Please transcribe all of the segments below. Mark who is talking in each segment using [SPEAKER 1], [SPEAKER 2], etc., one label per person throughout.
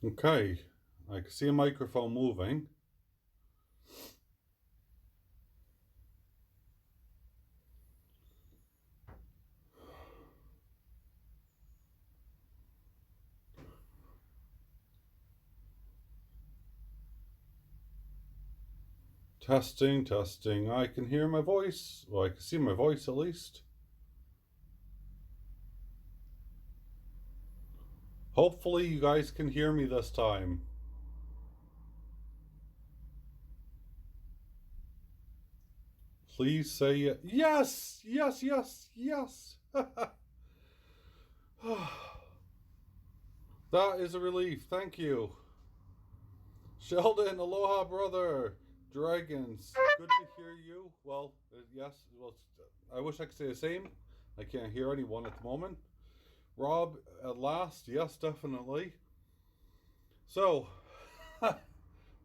[SPEAKER 1] Okay, I can see a microphone moving. Testing, testing. I can hear my voice. Well, I can see my voice at least. Hopefully, you guys can hear me this time. Please say yes, yes, yes, yes. That is a relief. Thank you. Sheldon, aloha, brother. Dragons, good to hear you. Well, yes. Well, I wish I could say the same. I can't hear anyone at the moment. Rob, at last, yes, definitely. So,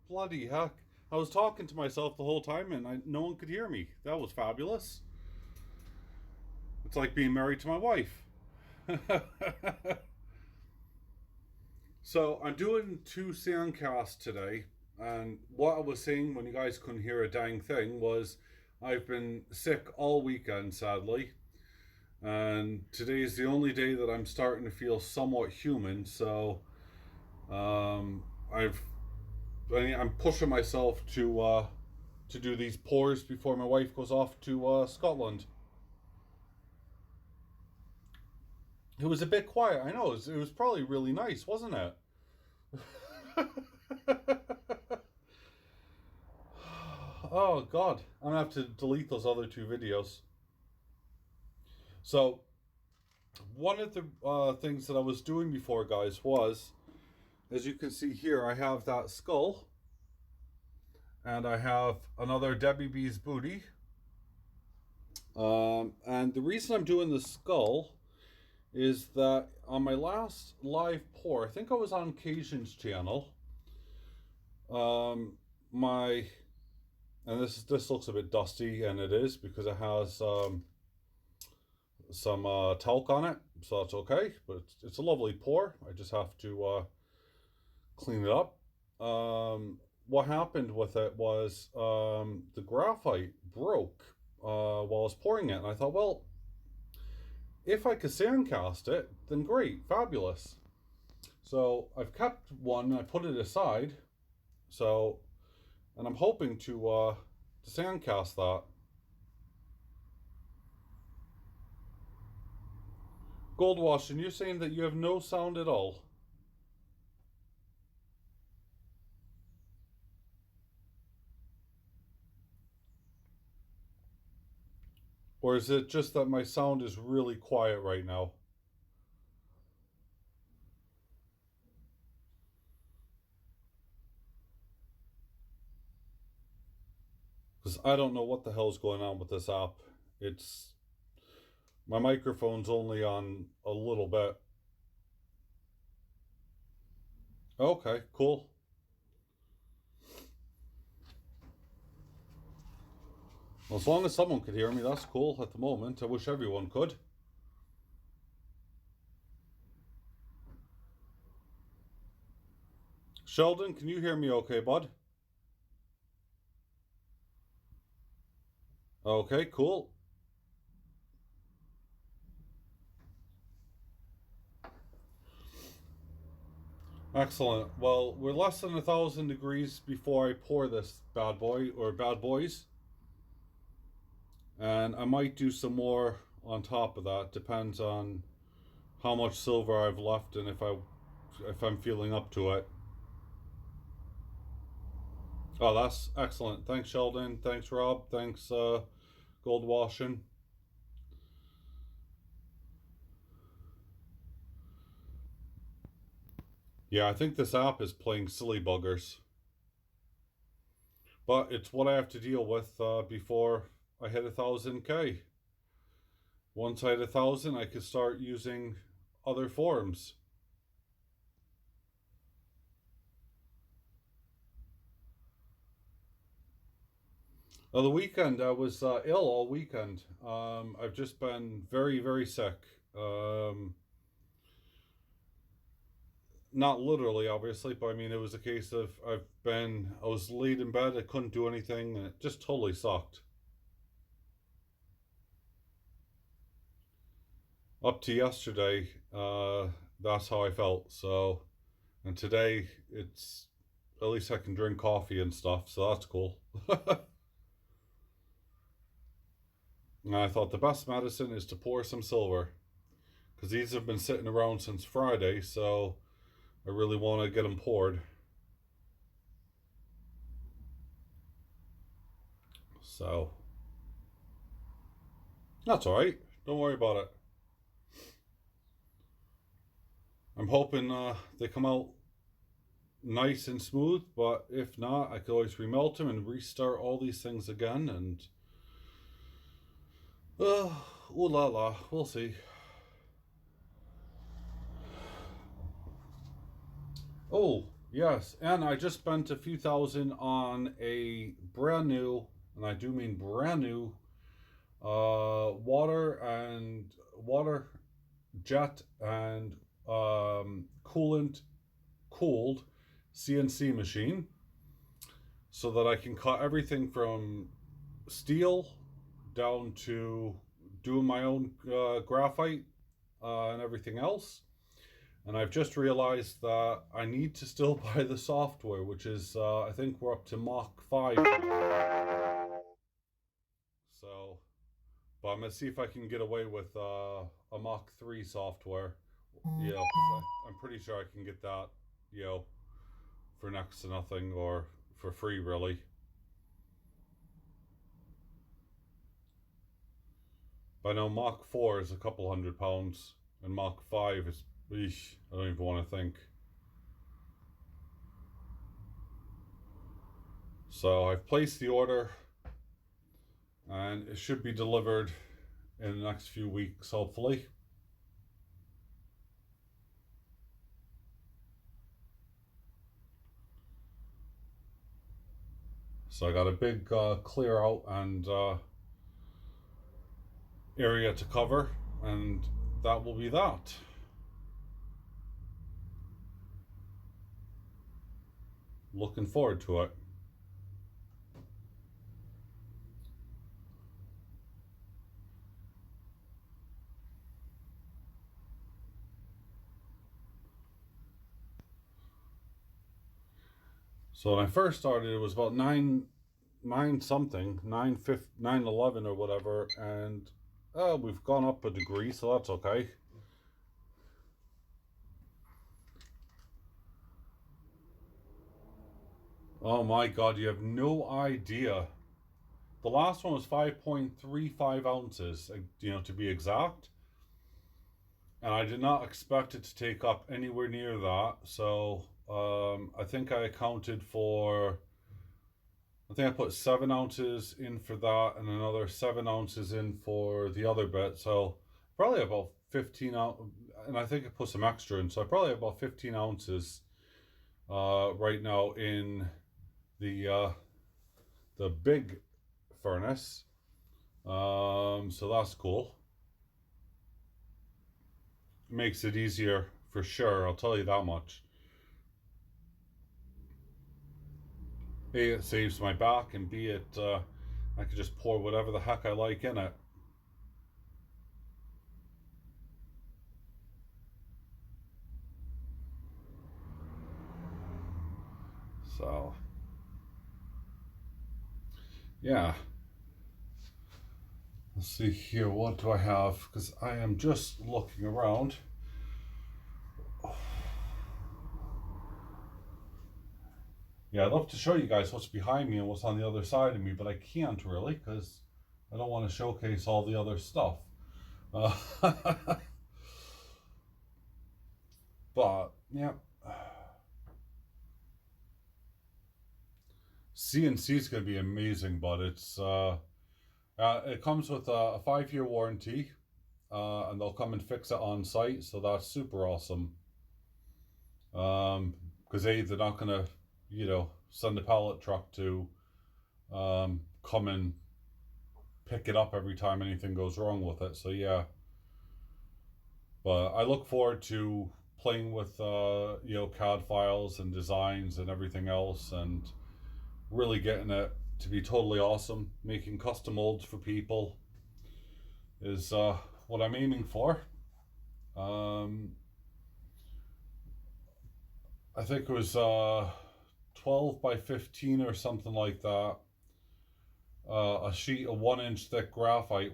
[SPEAKER 1] bloody heck. I was talking to myself the whole time and no one could hear me. That was fabulous. It's like being married to my wife. So, I'm doing two soundcasts today. And what I was saying when you guys couldn't hear a dang thing was I've been sick all weekend, sadly. And today is the only day that I'm starting to feel somewhat human. So, I've I'm pushing myself to do these pours before my wife goes off to Scotland. It was a bit quiet. I know it was probably really nice, wasn't it? Oh God, I'm gonna have to delete those other two videos. So one of the things that I was doing before, guys, was, as you can see here, I have that skull, and I have another Debbie B's booty. And the reason I'm doing the skull is that on my last live pour, I think I was on Cajun's channel. My and this looks a bit dusty, and it is because it has some talc on it, so that's okay. But it's a lovely pour. I just have to clean it up. What happened with it was the graphite broke while I was pouring it, and I thought, well, if I could sandcast it, then great, fabulous. So I've kept one. I put it aside. So, and I'm hoping to sandcast that. Goldwash, and you're saying that you have no sound at all, or is it just that my sound is really quiet right now? Because I don't know what the hell's going on with this app. It's my microphone's only on a little bit. Okay, cool. Well, as long as someone could hear me, that's cool at the moment. I wish everyone could. Sheldon, can you hear me okay, bud? Okay, cool. Excellent. Well, we're less than 1,000 degrees before I pour this bad boy or bad boys, and I might do some more on top of that. Depends on how much silver I've left and if I'm feeling up to it. Oh, that's excellent. Thanks, Sheldon. Thanks, Rob. Thanks, Gold Washing. Yeah, I think this app is playing silly buggers, but it's what I have to deal with before I hit 1,000K. Once I hit 1,000, I could start using other forms. The weekend, I was ill all weekend. I've just been very, very sick. not literally, obviously, but I mean, it was a case of I was late in bed, I couldn't do anything, and it just totally sucked. Up to yesterday, that's how I felt. So, and today, it's at least I can drink coffee and stuff, so that's cool. And I thought the best medicine is to pour some silver because these have been sitting around since Friday, so I really want to get them poured. So that's all right. Don't worry about it. I'm hoping they come out nice and smooth, but if not, I could always remelt them and restart all these things again. And ooh la la, we'll see. Oh yes, and I just spent a few thousand on a brand new, and I do mean brand new, water jet and coolant cooled CNC machine so that I can cut everything from steel down to doing my own graphite and everything else. And I've just realized that I need to still buy the software, which is, I think we're up to Mach 5 now. So, but I'm going to see if I can get away with a Mach 3 software. You know, I'm pretty sure I can get that, you know, for next to nothing or for free, really. But I know Mach 4 is a couple £100, and Mach 5 is, eesh, I don't even want to think. So I've placed the order, and it should be delivered in the next few weeks, hopefully. So I got a big clear out and area to cover, and that will be that. Looking forward to it. So when I first started, it was about nine something, 9:11 or whatever, and we've gone up a degree, so that's okay. Oh my god, you have no idea. The last one was 5.35 ounces, you know, to be exact. And I did not expect it to take up anywhere near that. So I think I accounted for, I think I put 7 ounces in for that and another 7 ounces in for the other bit. So probably about 15 ounces. And I think I put some extra in. So I probably have about 15 ounces right now in the big furnace. So that's cool. Makes it easier for sure, I'll tell you that much. A, it saves my back, and B, I could just pour whatever the heck I like in it. So yeah, let's see here, what do I have, because I am just looking around. Yeah, I'd love to show you guys what's behind me and what's on the other side of me, but I can't really because I don't want to showcase all the other stuff. But yeah, CNC is going to be amazing, but it comes with a 5-year warranty, and they'll come and fix it on site, so that's super awesome. Because they're not gonna, you know, send a pallet truck to come and pick it up every time anything goes wrong with it. So yeah, but I look forward to playing with CAD files and designs and everything else, and really getting it to be totally awesome. Making custom molds for people is what I'm aiming for. I think it was 12 by 15 or something like that. A sheet of 1-inch thick graphite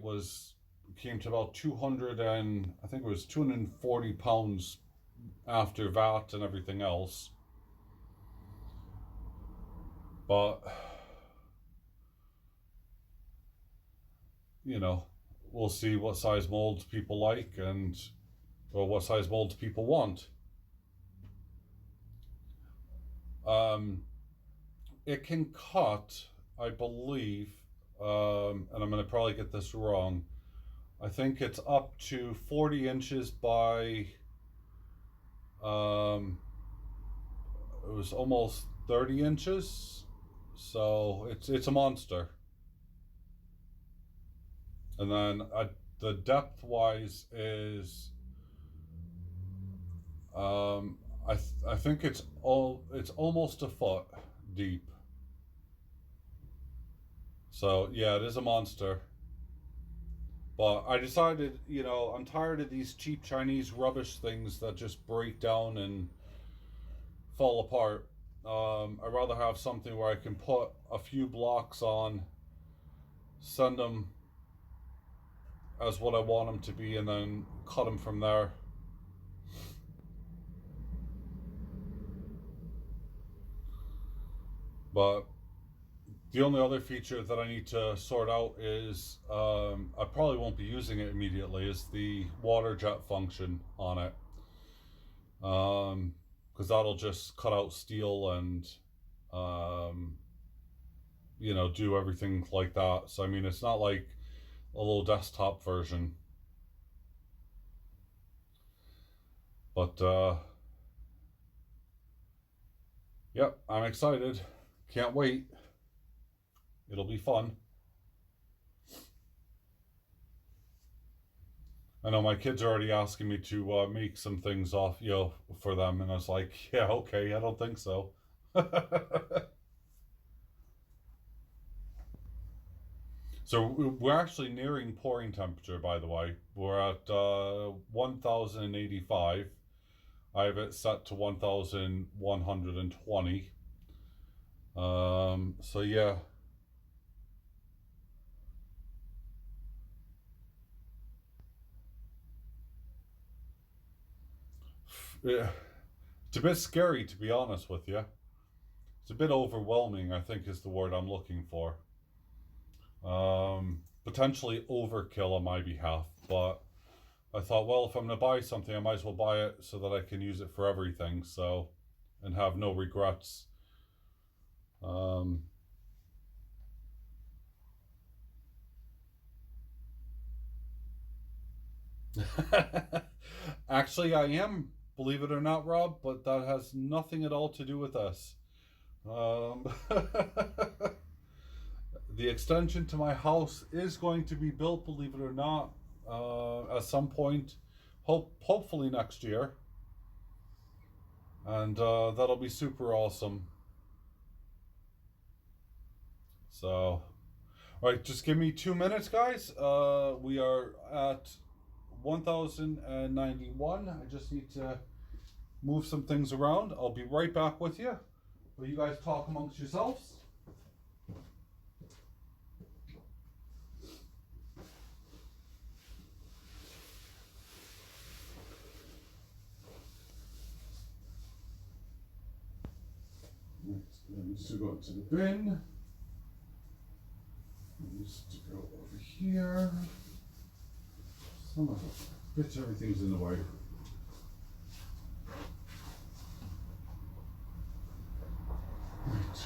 [SPEAKER 1] came to about 200 and I think it was 240 pounds after VAT and everything else. But we'll see what size molds people like or what size molds people want. It can cut, I believe, and I'm going to probably get this wrong, I think it's up to 40 inches by, it was almost 30 inches, so it's a monster. And then the depth wise is, I think it's almost a foot deep. So yeah, it is a monster. But I decided, I'm tired of these cheap Chinese rubbish things that just break down and fall apart. I'd rather have something where I can put a few blocks on, send them as what I want them to be, and then cut them from there. But the only other feature that I need to sort out is, I probably won't be using it immediately, is the water jet function on it. Because that'll just cut out steel and, do everything like that. So, I mean, it's not like a little desktop version. But, yep, I'm excited. Can't wait. It'll be fun. I know my kids are already asking me to make some things off, for them, and I was like, yeah, okay, I don't think so. So we're actually nearing pouring temperature, by the way. We're at 1085. I have it set to 1120. So yeah. It's a bit scary, to be honest with you. It's a bit overwhelming, I think is the word I'm looking for. Potentially overkill on my behalf, but I thought, well, if I'm going to buy something, I might as well buy it so that I can use it for everything, and have no regrets. Actually, I am, believe it or not, Rob, but that has nothing at all to do with us. The extension to my house is going to be built, believe it or not, at some point, hopefully next year, and that'll be super awesome. So, all right, just give me 2 minutes, guys. We are at 1091. I just need to move some things around. I'll be right back with you. Will you guys talk amongst yourselves? That needs to go into the bin. That needs to go over here. Some of it. Bitch, everything's in the way. Right.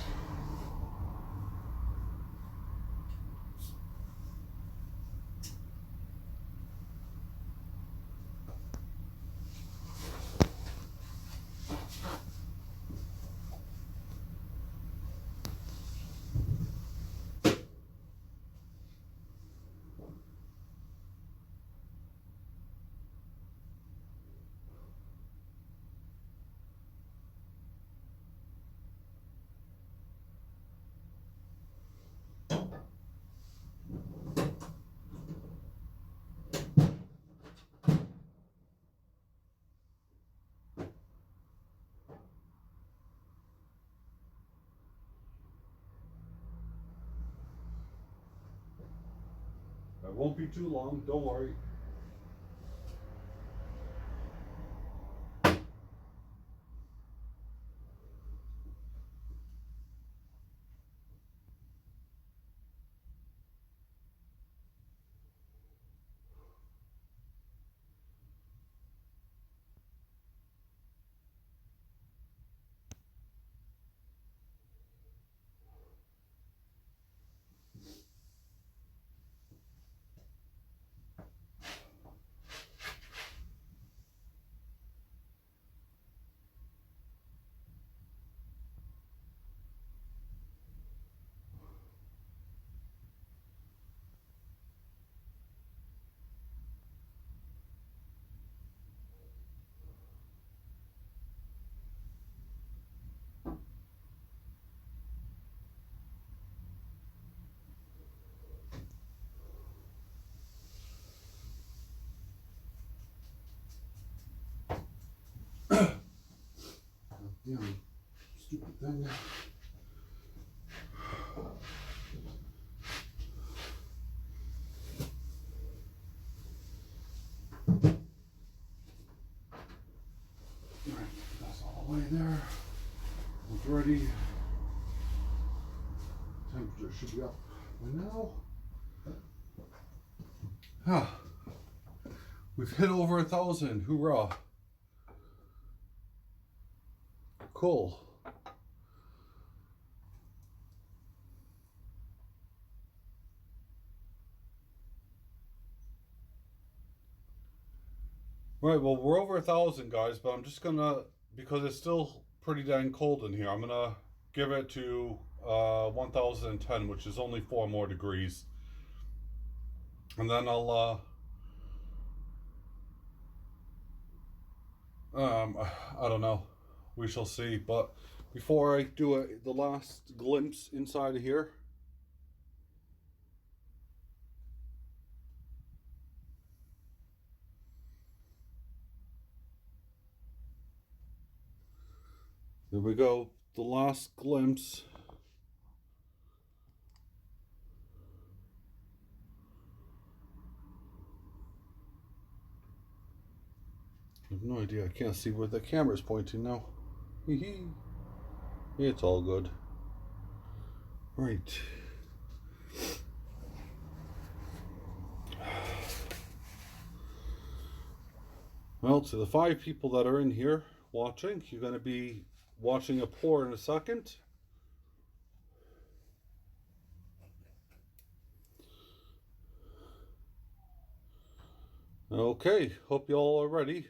[SPEAKER 1] It won't be too long, don't worry. Damn stupid thing. Alright, that's all the way there. It's ready. Temperature should be up by now. Ah, we've hit over 1,000. Hoorah! Cool. Right, well, we're over 1,000, guys, but I'm just gonna, because it's still pretty dang cold in here, I'm gonna give it to 1,010, which is only 4 more degrees. And then I'll, I don't know. We shall see. But before I do the last glimpse inside of here, there we go. The last glimpse. I have no idea. I can't see where the camera's pointing now. It's all good. Right. Well, to the 5 people that are in here watching, you're going to be watching a pour in a second. Okay, hope you all are ready,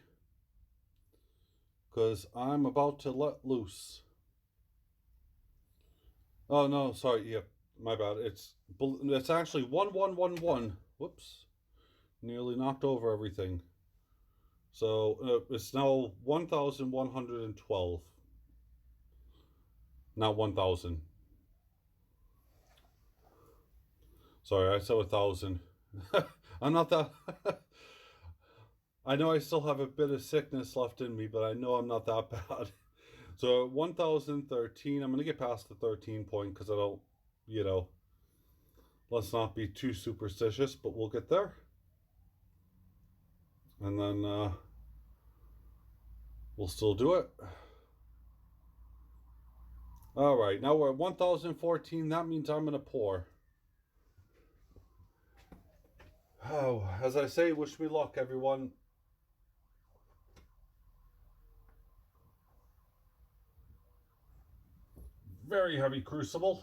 [SPEAKER 1] because I'm about to let loose. Oh no, sorry, yep, my bad. It's actually 1111. Whoops, nearly knocked over everything. So it's now 1,112. Not 1,000. Sorry, I said 1,000. I'm not that. I know I still have a bit of sickness left in me, but I know I'm not that bad. So 1,013. I'm going to get past the 13 point because I don't, let's not be too superstitious, but we'll get there. And then we'll still do it. All right, now we're at 1,014. That means I'm going to pour. Oh, as I say, wish me luck, everyone. Very heavy crucible.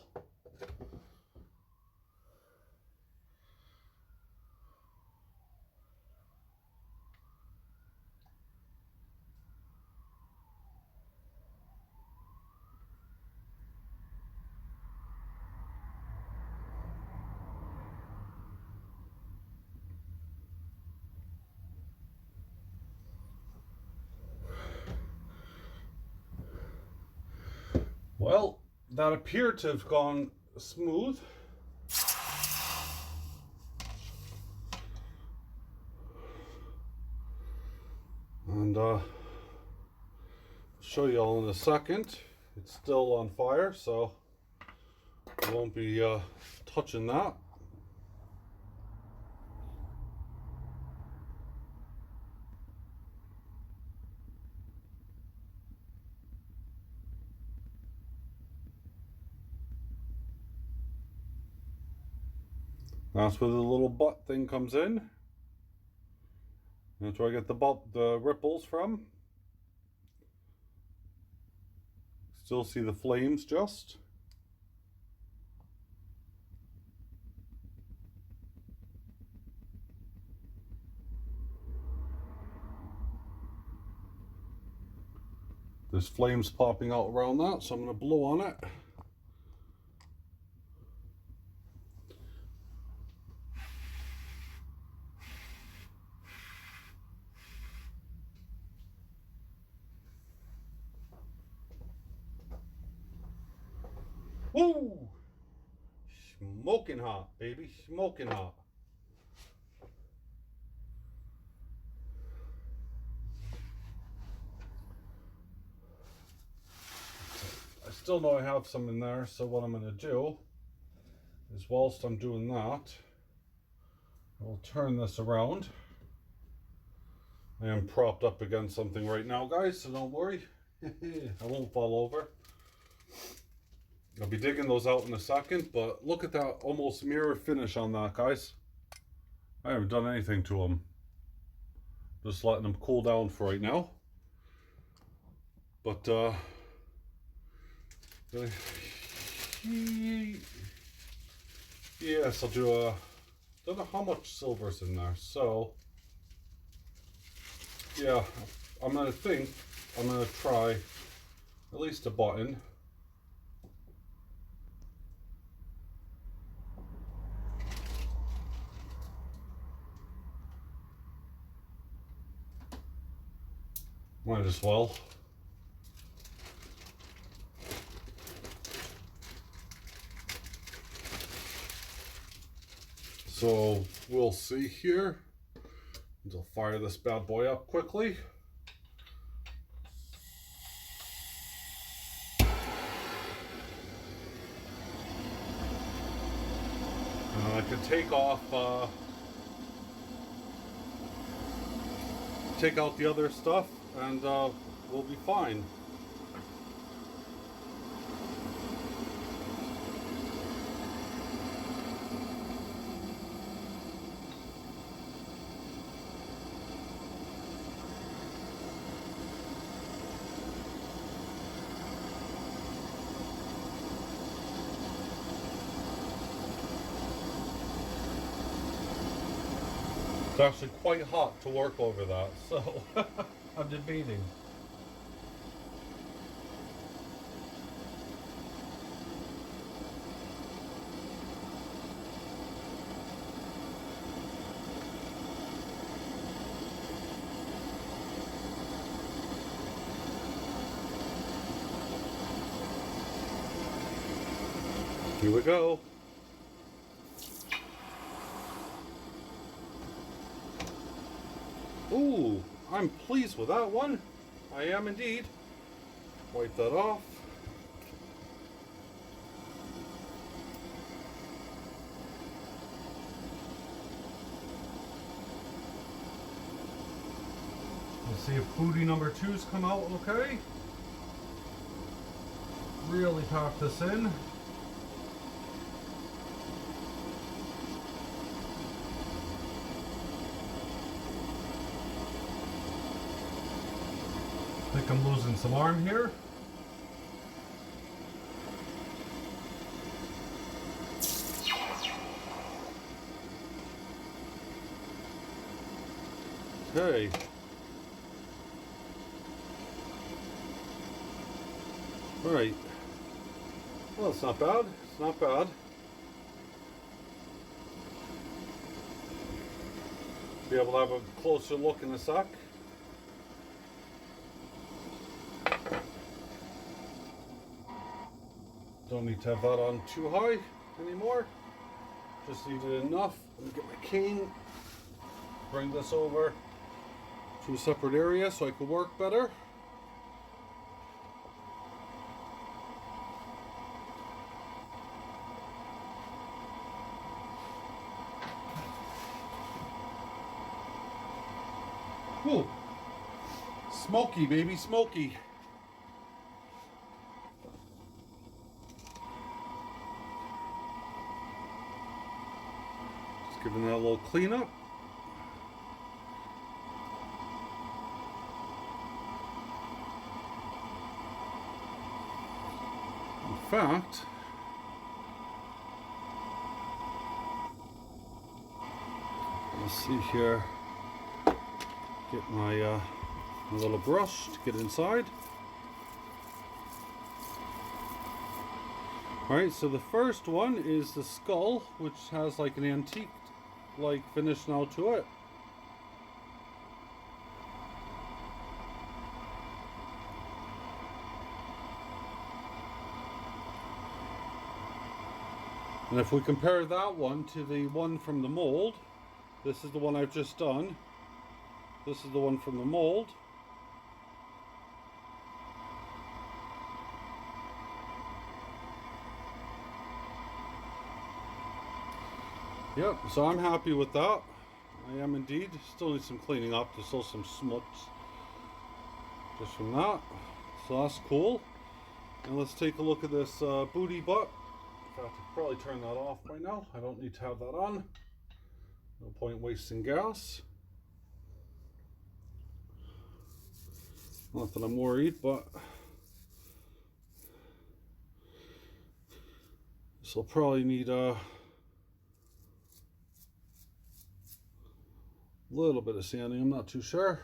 [SPEAKER 1] Well, that appeared to have gone smooth. And show you all in a second. It's still on fire, so I won't be touching that. That's where the little butt thing comes in. That's where I get the ripples from. Still see the flames just. There's flames popping out around that, so I'm going to blow on it. Woo! Smoking hot, baby, smoking hot. I still know I have some in there, so what I'm going to do is whilst I'm doing that, I'll turn this around. I am propped up against something right now, guys, so don't worry. I won't fall over. I'll be digging those out in a second, but look at that almost mirror finish on that, guys. I haven't done anything to them. Just letting them cool down for right now. But yes, I'll do a, don't know how much silver's in there, so yeah, I'm gonna try at least a button. Might as well. So we'll see here. I'll fire this bad boy up quickly. And I can take out the other stuff, and we'll be fine. It's actually quite hot to work over that, so I'm debating. Here we go. Ooh, I'm pleased with that one. I am indeed. Wipe that off. Let's see if booty number 2's come out okay. Really pack this in. I think I'm losing some arm here. Okay. Alright. Well, it's not bad. It's not bad. Be able to have a closer look in a sec. Don't need to have that on too high anymore. Just needed enough. Let me get my cane. Bring this over to a separate area so I can work better. Ooh. Smoky, baby, smoky. Giving that a little cleanup. In fact, let's see here. Get my little brush to get inside. Alright, so the first one is the skull, which has like an antique like finish now to it. And if we compare that one to the one from the mold, this is the one I've just done. This is the one from the mold. Yep, so I'm happy with that. I am indeed. Still need some cleaning up. There's still some smuts just from that. So that's cool. And let's take a look at this booty butt. In fact, I could probably turn that off by now. I don't need to have that on. No point wasting gas. Not that I'm worried, but this will probably need a little bit of sanding. I'm not too sure.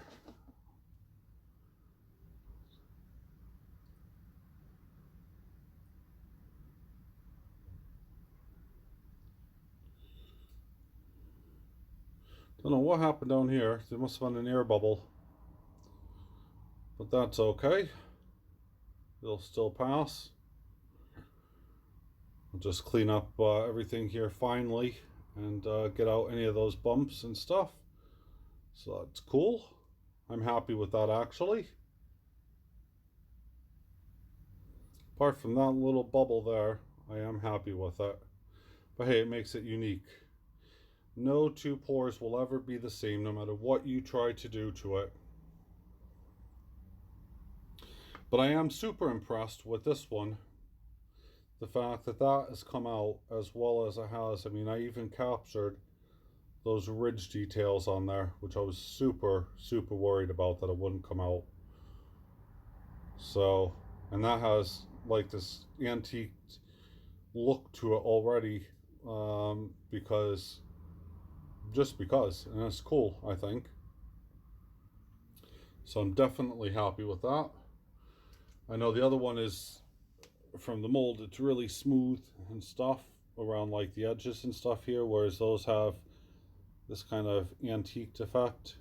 [SPEAKER 1] Don't know what happened down here. There must have been an air bubble. But that's okay. It'll still pass. I'll just clean up everything here finally and get out any of those bumps and stuff. So that's cool. I'm happy with that actually. Apart from that little bubble there, I am happy with it. But hey, it makes it unique. No two pores will ever be the same no matter what you try to do to it. But I am super impressed with this one. The fact that that has come out as well as it has. I mean, I even captured those ridge details on there, which I was super worried about that it wouldn't come out. So, and that has like this antique look to it already, because, and it's cool, I think. So I'm definitely happy with that. I know the other one is from the mold, it's really smooth and stuff around like the edges and stuff here, whereas those have this kind of antique effect.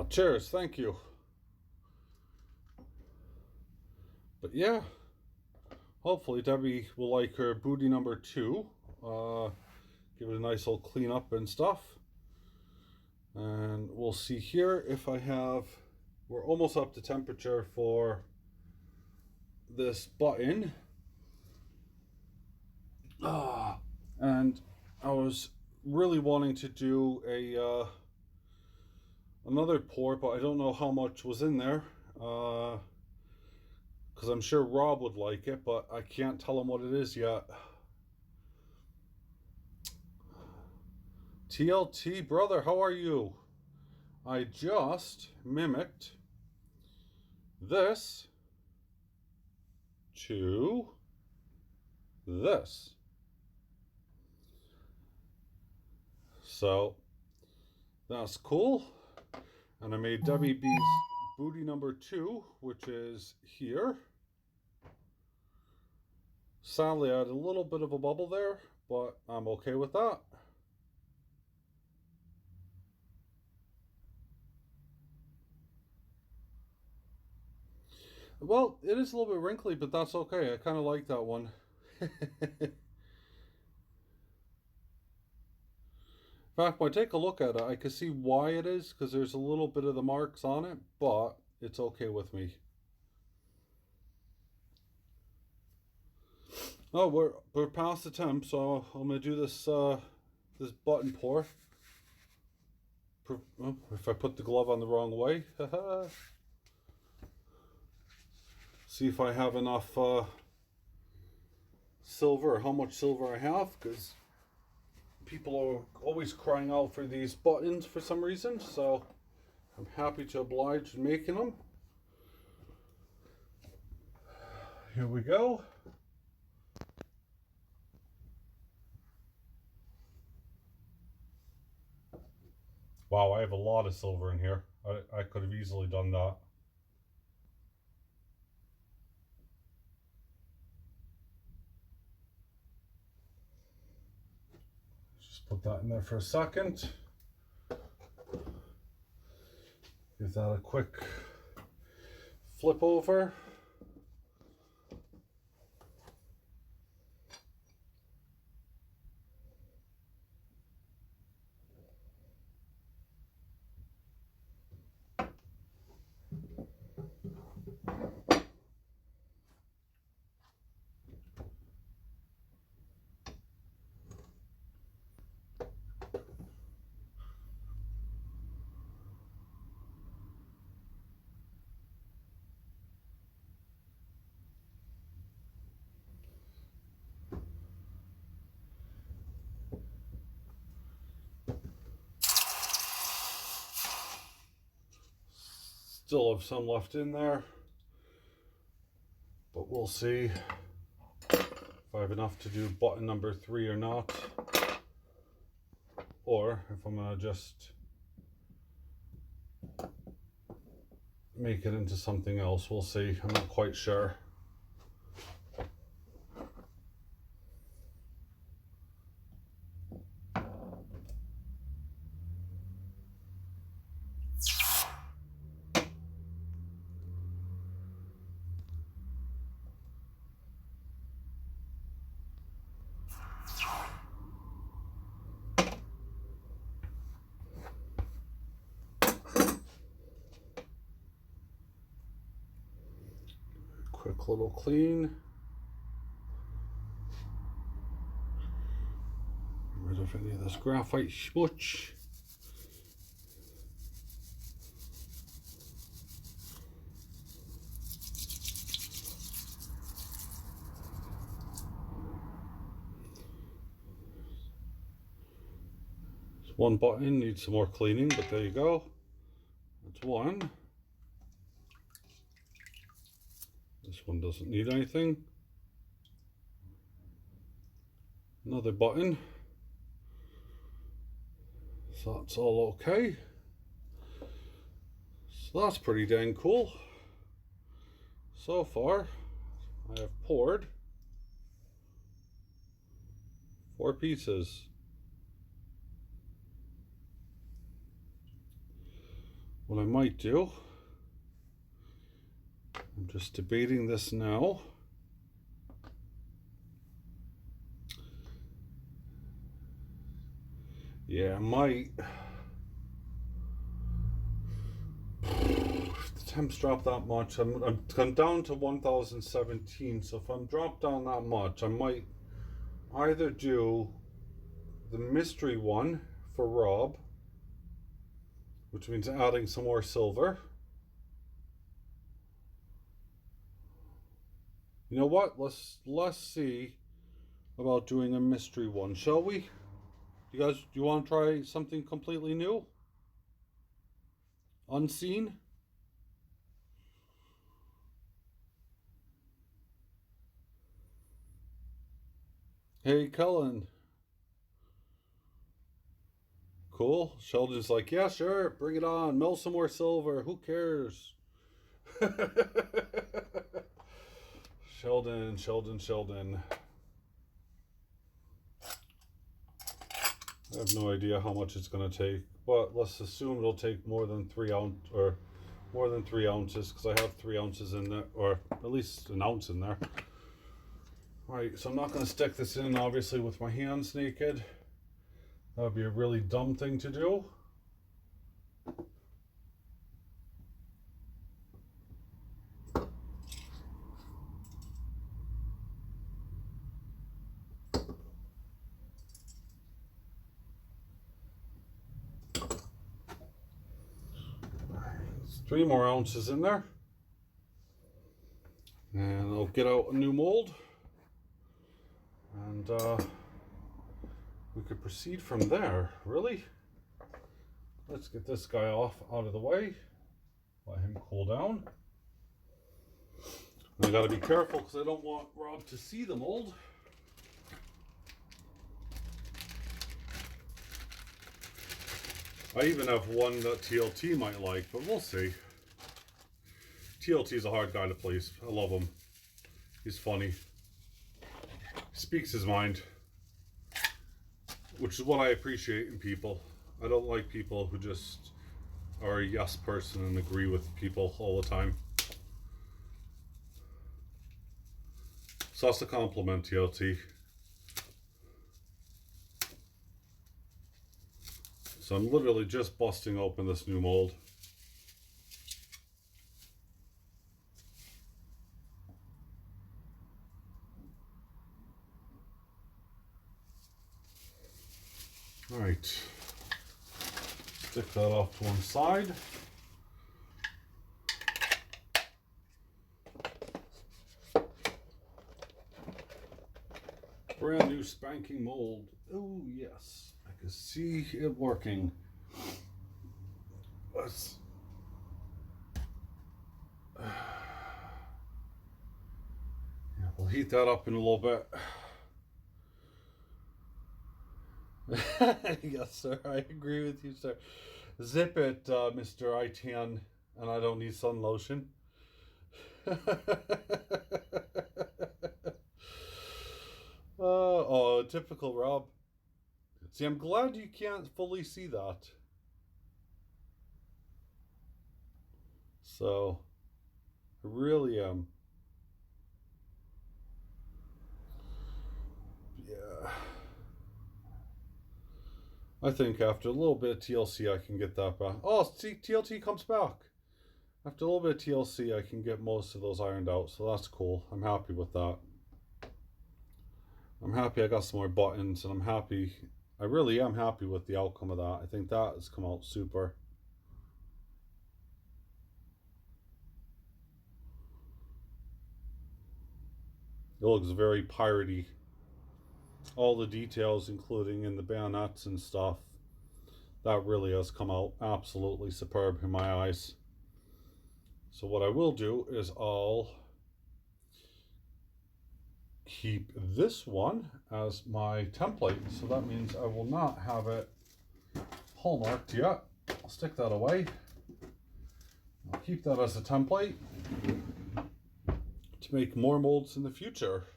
[SPEAKER 1] Cheers, thank you. But yeah, hopefully Debbie will like her booty number 2. Give it a nice little clean up and stuff. And we'll see here if I have, we're almost up to temperature for this button. And I was really wanting to do a another pour, but I don't know how much was in there, because I'm sure Rob would like it, but I can't tell him what it is yet. TLT brother, how are you? I just mimicked this to this. So that's cool. And I made Debbie B's booty number 2, which is here. Sadly, I had a little bit of a bubble there, but I'm okay with that. Well, it is a little bit wrinkly, but that's okay. I kind of like that one. In fact, when I take a look at it, I can see why it is, because there's a little bit of the marks on it, but it's okay with me. Oh, we're past the temp, so I'm gonna do this this button pour. Oh, if I put the glove on the wrong way, see if I have enough silver, or how much silver I have, because people are always crying out for these buttons for some reason, so I'm happy to oblige in making them. Here we go. Wow, I have a lot of silver in here. I could have easily done that. Just put that in there for a second. Give that a quick flip over. Still have some left in there, but we'll see if I have enough to do button number 3 or not, or if I'm gonna just make it into something else. We'll see. I'm not quite sure. Quick little clean. Get rid of any of this graphite smudge. One button needs some more cleaning, but there you go. That's one. This one doesn't need anything. Another button. So that's all okay. So that's pretty dang cool. So far, I have poured 4 pieces. What I might do, I'm just debating this now. Yeah, I might. If the temps drop that much, I'm down to 1017, so if I'm dropped down that much, I might either do the mystery one for Rob, which means adding some more silver. You know what? Let's see about doing a mystery one, shall we? You guys, do you want to try something completely new? Unseen? Hey, Cullen. Cool. Sheldon's like, yeah, sure, bring it on. Mill some more silver. Who cares? Sheldon. I have no idea how much it's going to take, but let's assume it'll take more than 3 ounces, because I have 3 ounces in there, or at least an ounce in there. Right, so I'm not going to stick this in, obviously, with my hands naked. That would be a really dumb thing to do. There's 3 more ounces in there. And I'll get out a new mold. and we could proceed from there. Really? Let's get this guy off out of the way. Let him cool down. And I gotta be careful because I don't want Rob to see the mold. I even have one that TLT might like, but we'll see. TLT is a hard guy to please. I love him. He's funny. He speaks his mind, which is what I appreciate in people. I don't like people who just are a yes person and agree with people all the time. So that's a compliment, TLT. So I'm literally just busting open this new mold. All right, stick that off to one side. Brand new spanking mold. Oh yes, I can see it working. Let's yeah, we'll heat that up in a little bit. Yes, sir. I agree with you, sir. Zip it, Mr. I tan, and I don't need sun lotion. Oh, typical Rob. See, I'm glad you can't fully see that. So, I really am. Yeah. I think after a little bit of TLC, I can get that back. Oh, see, TLT comes back. After a little bit of TLC, I can get most of those ironed out, so that's cool. I'm happy with that. I'm happy I got some more buttons, and I'm happy. I really am happy with the outcome of that. I think that has come out super. It looks very piratey. All the details, including in the bayonets and stuff, that really has come out absolutely superb in my eyes. So what I will do is I'll keep this one as my template. So that means I will not have it hallmarked yet. I'll stick that away. I'll keep that as a template to make more molds in the future.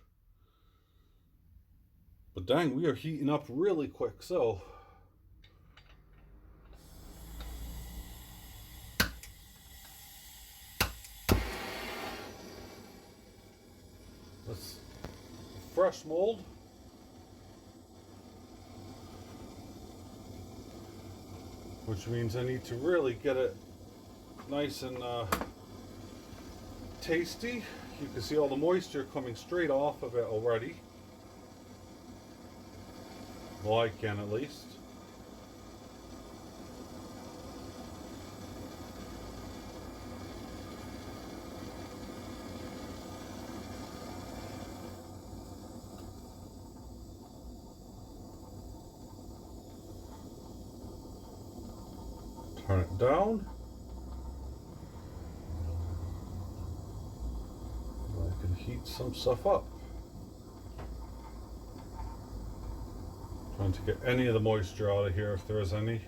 [SPEAKER 1] But dang, we are heating up really quick, so let's fresh mold. Which means I need to really get it nice and tasty. You can see all the moisture coming straight off of it already. Well, I can at least. Turn it down. I can heat some stuff up. Trying to get any of the moisture out of here if there is any.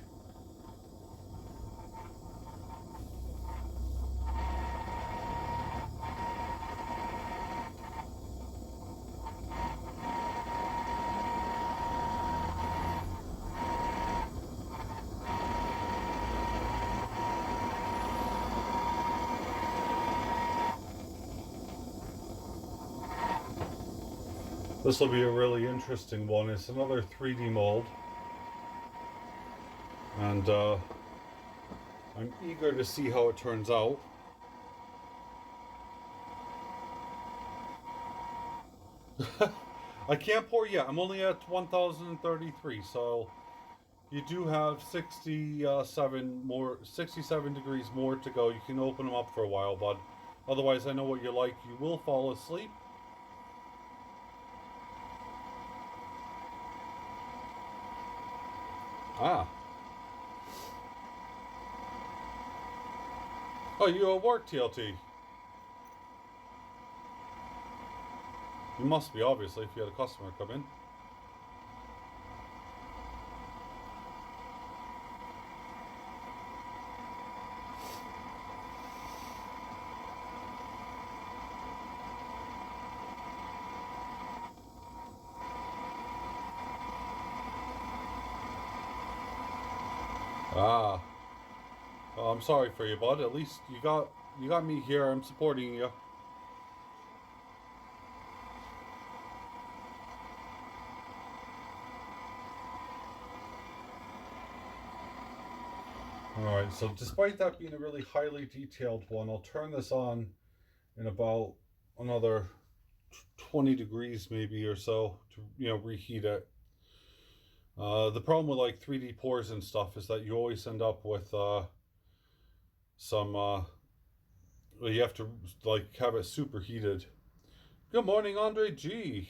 [SPEAKER 1] This will be a really interesting one. It's another 3D mold, and I'm eager to see how it turns out. I can't pour yet. I'm only at 1033, so you do have 67 degrees more to go. You can open them up for a while, bud. Otherwise, I know what you're like. You will fall asleep. Ah. Oh, you at work, TLT? You must be, obviously, if you had a customer come in. Ah. Oh, I'm sorry for you, bud. At least you got me here. I'm supporting you. Alright, so despite that being a really highly detailed one, I'll turn this on in about another 20 degrees maybe or so to, reheat it. The problem with like 3D pours and stuff is that you always end up with some you have to like have it super heated. Good morning, Andre G.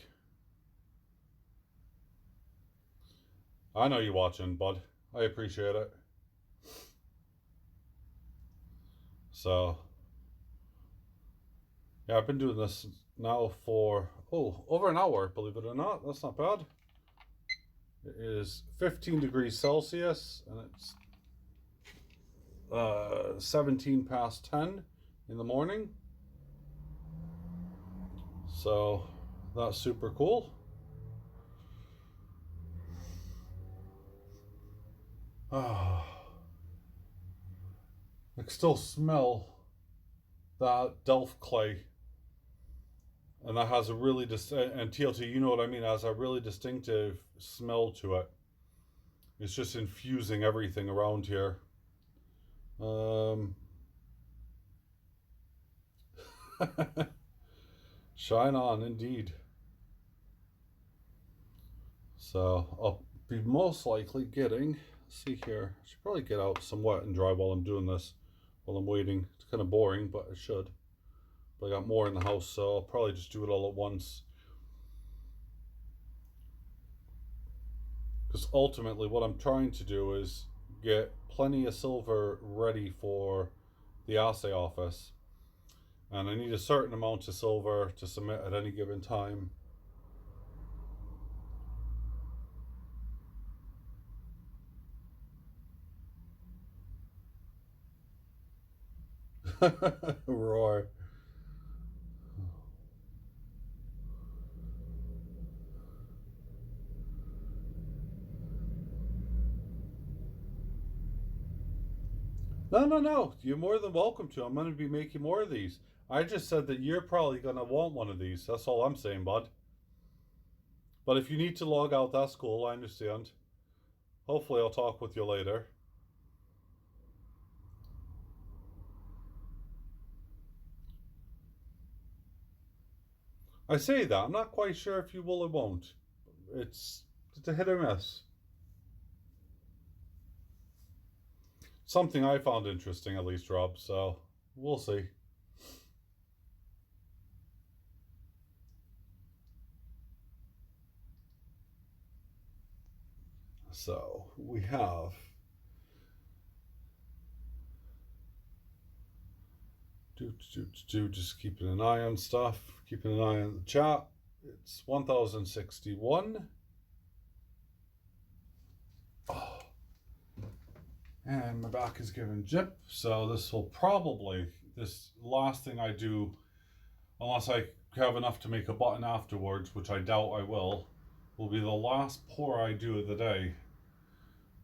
[SPEAKER 1] I know you're watching, bud. I appreciate it. So yeah, I've been doing this now for over an hour, believe it or not. That's not bad. It is 15 degrees Celsius and it's 17 past 10 in the morning. So that's super cool. I can still smell that Delft clay, and that has a really and TLT, you know what I mean, it has a really distinctive smell to it. It's just infusing everything around here. Shine on, indeed. So I'll be most likely getting, let's see here, I should probably get out some wet and dry while I'm doing this, while I'm waiting. It's kind of boring, but I should. But I got more in the house, so I'll probably just do it all at once. Because ultimately what I'm trying to do is get plenty of silver ready for the assay office. And I need a certain amount of silver to submit at any given time. Roar. No. You're more than welcome to. I'm going to be making more of these. I just said that you're probably going to want one of these. That's all I'm saying, bud. But if you need to log out, that's cool. I understand. Hopefully I'll talk with you later. I say that. I'm not quite sure if you will or won't. It's a hit or miss. Something I found interesting, at least, Rob. So we'll see. So we have just keeping an eye on stuff, keeping an eye on the chat. It's 1061. Oh. And my back is giving jip, so this will probably, this last thing I do, unless I have enough to make a button afterwards, which I doubt I will be the last pour I do of the day,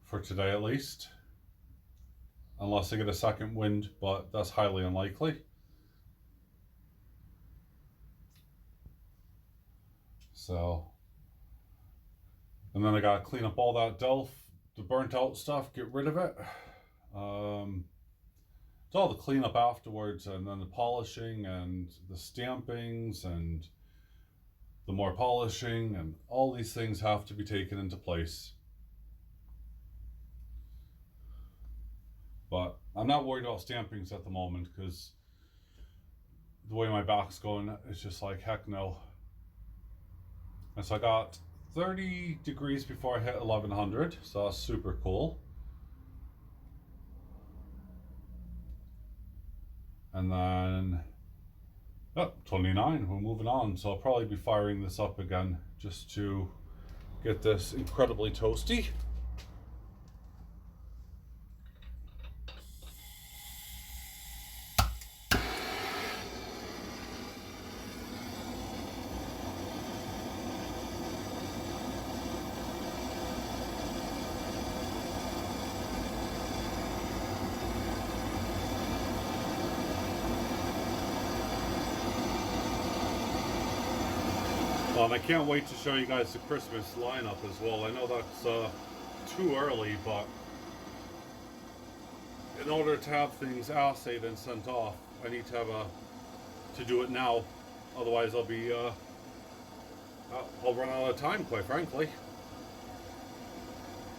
[SPEAKER 1] for today at least. Unless I get a second wind, but that's highly unlikely. So, and then I gotta clean up all that Delft, the burnt out stuff, get rid of it. It's all the cleanup afterwards, and then the polishing and the stampings and the more polishing, and all these things have to be taken into place. But I'm not worried about stampings at the moment, because the way my back's going, it's just like, heck no. And so I got 30 degrees before I hit 1100, so that's super cool. And then, oh, 29, we're moving on. So I'll probably be firing this up again just to get this incredibly toasty. And I can't wait to show you guys the Christmas lineup as well. I know that's too early, but in order to have things assayed and sent off, I need to have to do it now. Otherwise, I'll be I'll run out of time, quite frankly.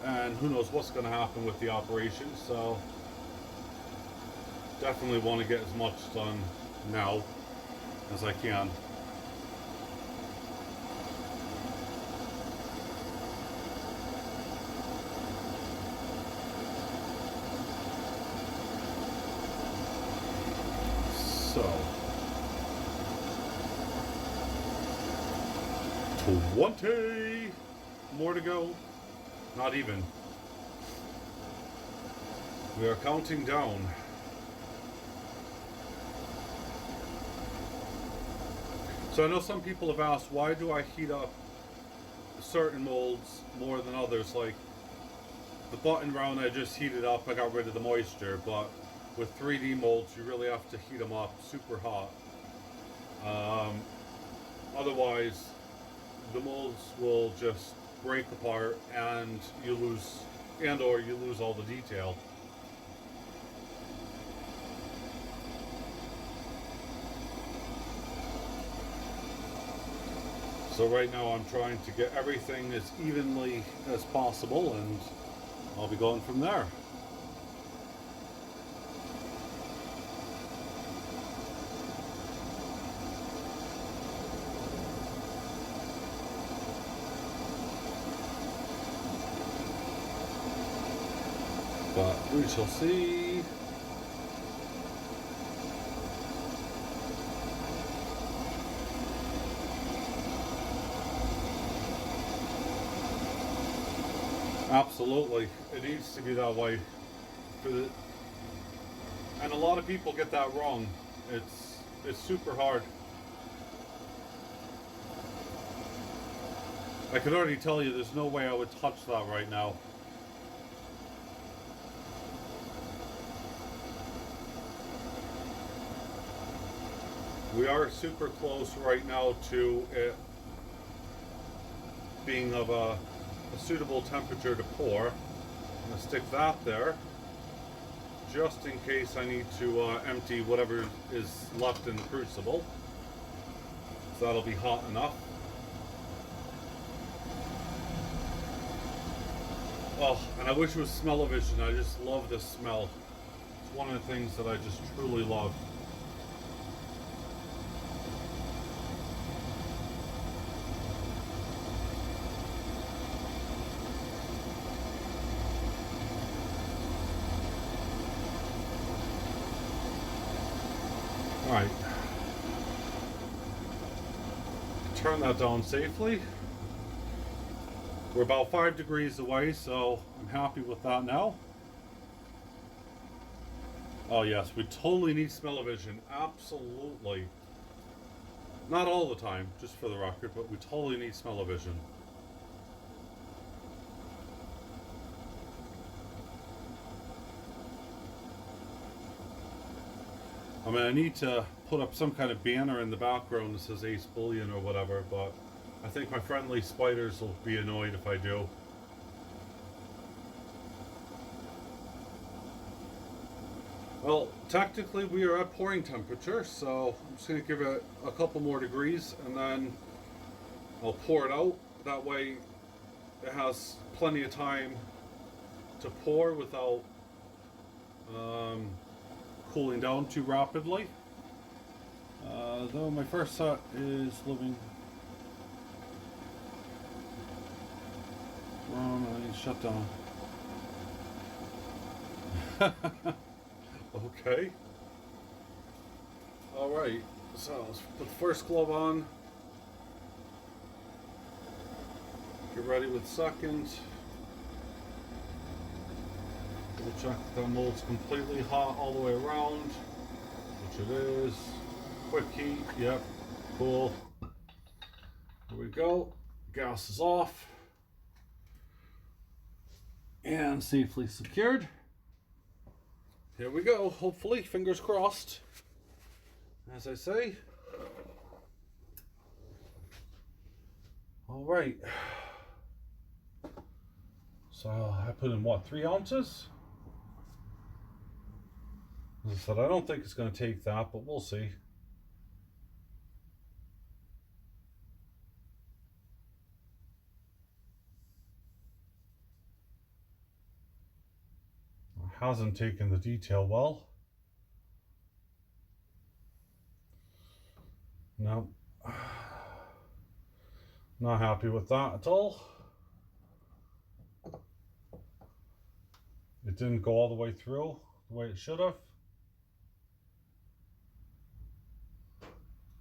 [SPEAKER 1] And who knows what's going to happen with the operation. So definitely want to get as much done now as I can. So 20 more to go. Not even. We are counting down. So I know some people have asked, why do I heat up certain molds more than others? Like the button round, I just heated up, I got rid of the moisture, but with 3D molds, you really have to heat them up super hot. Otherwise, the molds will just break apart and you lose, or you lose all the detail. So right now I'm trying to get everything as evenly as possible, and I'll be going from there. But we shall see. Absolutely, it needs to be that way. And a lot of people get that wrong. It's super hard. I can already tell you there's no way I would touch that right now. We are super close right now to it being of a suitable temperature to pour. I'm going to stick that there just in case I need to empty whatever is left in the crucible. So that'll be hot enough. Oh, and I wish it was smell-o-vision. I just love this smell. It's one of the things that I just truly love. Alright, turn that down safely. We're about 5 degrees away, so I'm happy with that now. Oh yes, we totally need smell-o-vision, absolutely. Not all the time, just for the record, but we totally need smell-o-vision. I mean, I need to put up some kind of banner in the background that says ACE Bullion or whatever, but I think my friendly spiders will be annoyed if I do. Well, technically we are at pouring temperature, so I'm just going to give it a couple more degrees and then I'll pour it out. That way it has plenty of time to pour without cooling down too rapidly. Though my first set is living. Shut down. Okay. Alright, so let's put the first glove on. Get ready with second. We'll check the mold's completely hot all the way around, which it is. Quick heat, yep, cool. Here we go. Gas is off. And safely secured. Here we go, hopefully, fingers crossed. As I say. All right. So I put in what, 3 ounces? As I said, I don't think it's going to take that, but we'll see. It hasn't taken the detail well. No. Not happy with that at all. It didn't go all the way through the way it should have.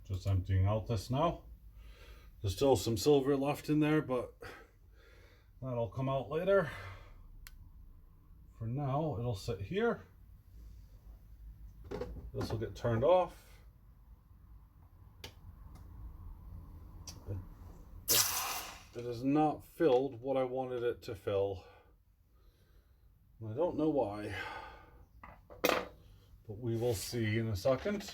[SPEAKER 1] Just emptying out this now. There's still some silver left in there, but that'll come out later. For now, it'll sit here. This will get turned off. It is not filled what I wanted it to fill. I don't know why, but we will see in a second.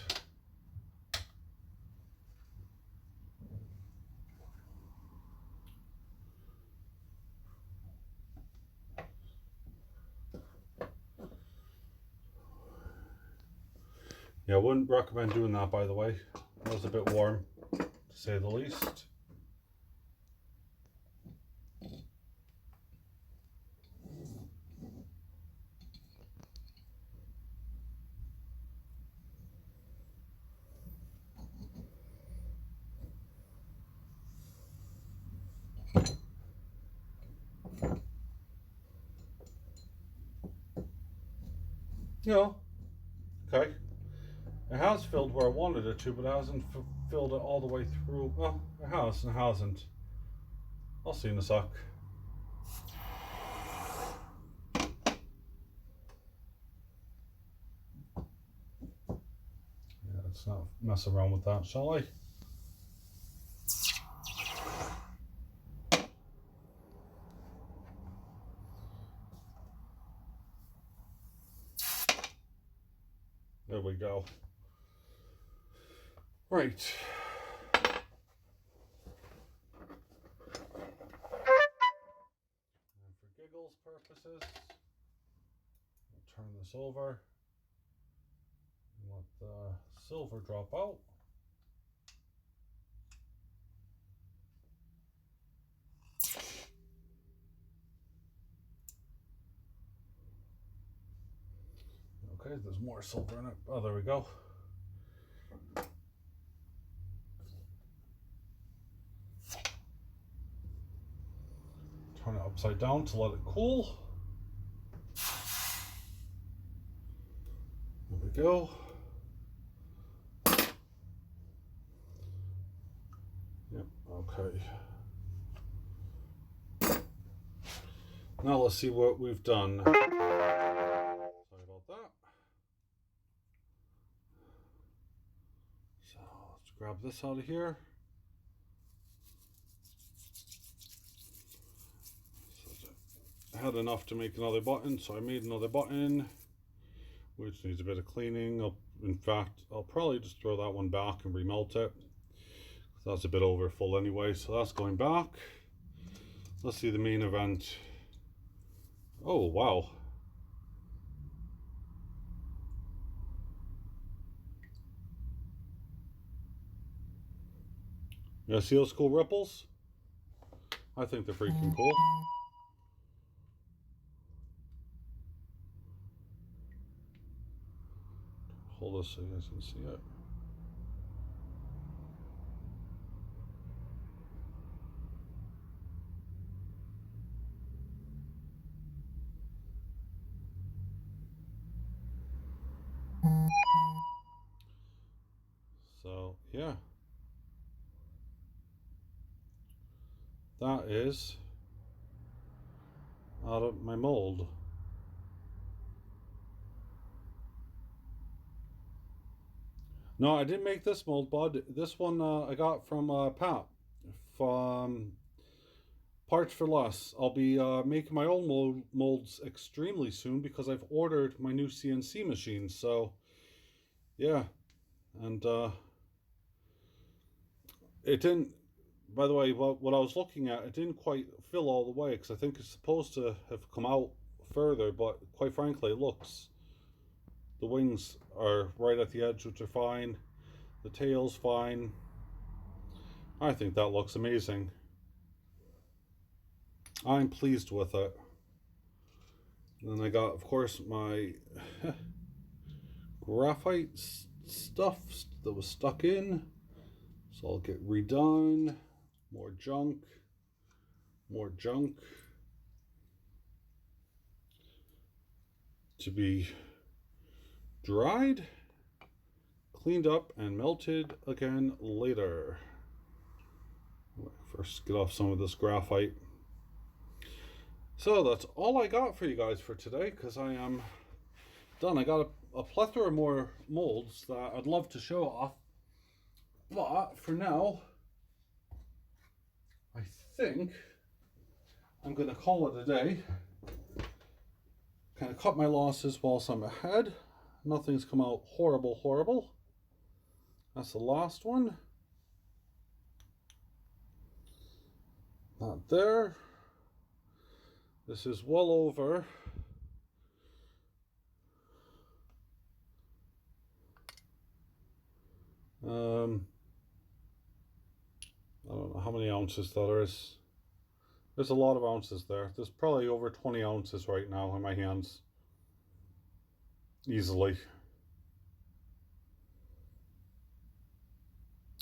[SPEAKER 1] Yeah, I wouldn't recommend doing that, by the way. It was a bit warm, to say the least. Yeah, okay. It has filled where I wanted it to, but it hasn't filled it all the way through. Well, it has and it hasn't. I'll see in a sec. Yeah, let's not mess around with that, shall I? There we go. Right. And for giggles purposes, we'll turn this over and let the silver drop out. Okay, there's more silver in it. Oh, there we go. Turn it upside down to let it cool. There we go. Yep, okay. Now let's see what we've done. Sorry about that. So let's grab this out of here. I had enough to make another button, so I made another button, which needs a bit of cleaning. In fact, I'll probably just throw that one back and remelt it. That's a bit over full anyway, so that's going back. Let's see the main event. Oh, wow. Yeah, see those cool ripples? I think they're freaking cool. Hold this so you guys can see it. yeah, that is out of my mold. No, I didn't make this mold, bud. This one I got from Pat from Parts for Less. I'll be making my own molds extremely soon because I've ordered my new CNC machine. So, yeah. And it didn't, by the way, what I was looking at, it didn't quite fill all the way because I think it's supposed to have come out further. But quite frankly, it looks, the wings are right at the edge, which are fine. The tail's fine. I think that looks amazing. I'm pleased with it. And then I got, of course, my graphite stuff that was stuck in. So I'll get redone. More junk. More junk. To be dried, cleaned up, and melted again later. First, get off some of this graphite. So that's all I got for you guys for today, because I am done. I got a plethora more molds that I'd love to show off, but for now, I think I'm going to call it a day. Kind of cut my losses whilst I'm ahead. Nothing's come out horrible. That's the last one. Not there. This is well over. I don't know how many ounces that is. There's a lot of ounces there. There's probably over 20 ounces right now in my hands. Easily.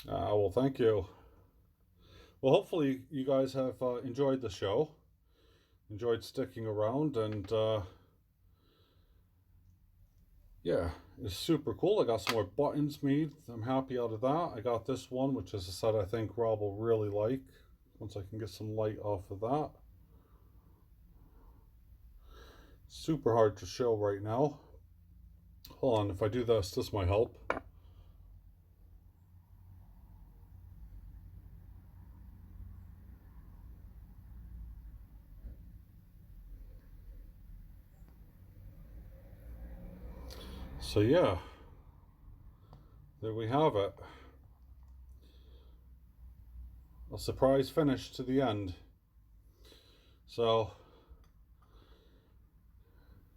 [SPEAKER 1] Well, thank you. Well, hopefully you guys have enjoyed the show. Enjoyed sticking around, and yeah, it's super cool. I got some more buttons made. I'm happy out of that. I got this one, which is a set I think Rob will really like once I can get some light off of that. Super hard to show right now. Hold on, if I do this might help. So yeah, there we have it. A surprise finish to the end. So,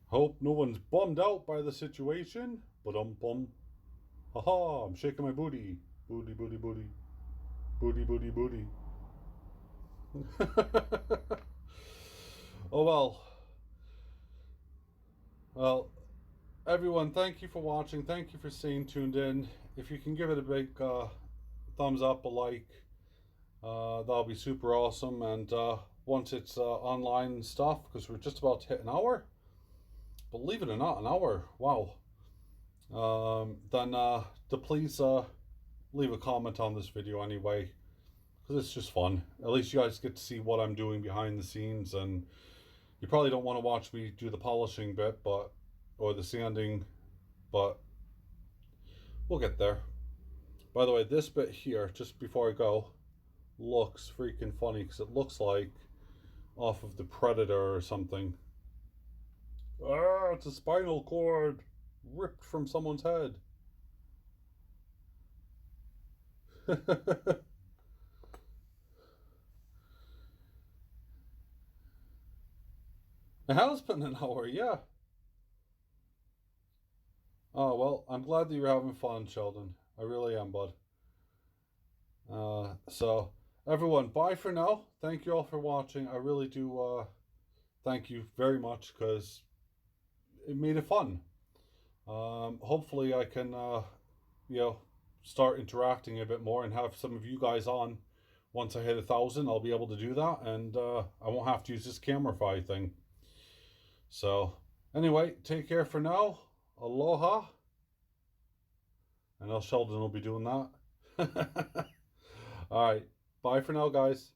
[SPEAKER 1] hope no one's bummed out by the situation. Ba-dum-bum. Haha, I'm shaking my booty. Booty, booty, booty. Booty, booty, booty. Oh well. Well, everyone, thank you for watching. Thank you for staying tuned in. If you can give it a big thumbs up, a like, that'll be super awesome. And once it's online and stuff, because we're just about to hit an hour, believe it or not, an hour, wow. Then please leave a comment on this video anyway, because it's just fun. At least you guys get to see what I'm doing behind the scenes, and you probably don't want to watch me do the polishing bit, or the sanding, but we'll get there. By the way, this bit here, just before I go, looks freaking funny because it looks like off of the Predator or something. Ah, it's a spinal cord ripped from someone's head. It has been an hour, yeah. Oh, well, I'm glad that you're having fun, Sheldon. I really am, bud. So, everyone, bye for now. Thank you all for watching. I really do thank you very much, because it made it fun. Hopefully I can, start interacting a bit more and have some of you guys on. Once I hit 1,000, I'll be able to do that, and I won't have to use this camera fi thing. So, anyway, take care for now. Aloha. I know Sheldon will be doing that. All right. Bye for now, guys.